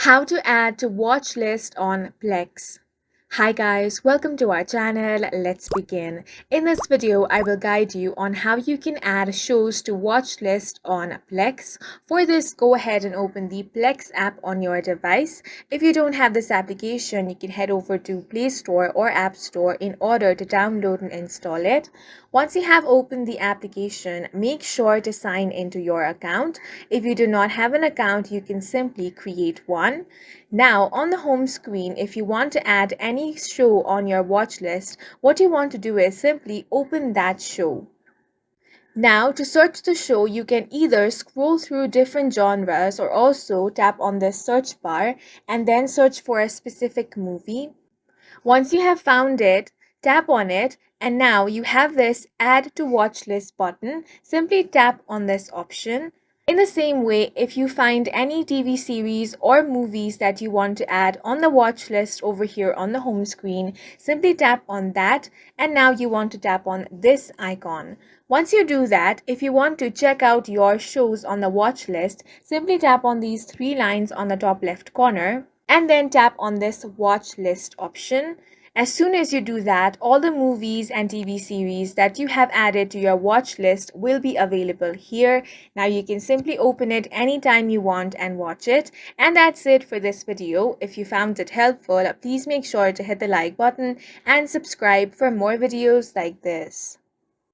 How to add to watch list on Plex. Hi guys, welcome to our channel. Let's begin. In this video, I will guide you on how you can add shows to watch list on Plex. For this, go ahead and open the Plex app on your device. If you don't have this application, you can head over to Play Store or App Store in order to download and install it. Once you have opened the application, make sure to sign into your account. If you do not have an account, you can simply create one. Now, on the home screen, if you want to add any show on your watch list, what you want to do is simply open that show. Now, to search the show, you can either scroll through different genres or also tap on the search bar and then search for a specific movie. Once you have found it, tap on it, and now you have this Add to Watch List button. Simply tap on this option. In the same way, if you find any TV series or movies that you want to add on the watch list over here on the home screen, simply tap on that, and now you want to tap on this icon. Once you do that, if you want to check out your shows on the watch list, simply tap on these three lines on the top left corner and then tap on this watch list option. As soon as you do that, all the movies and TV series that you have added to your watch list will be available here. Now you can simply open it anytime you want and watch it. And that's it for this video. If you found it helpful, please make sure to hit the like button and subscribe for more videos like this.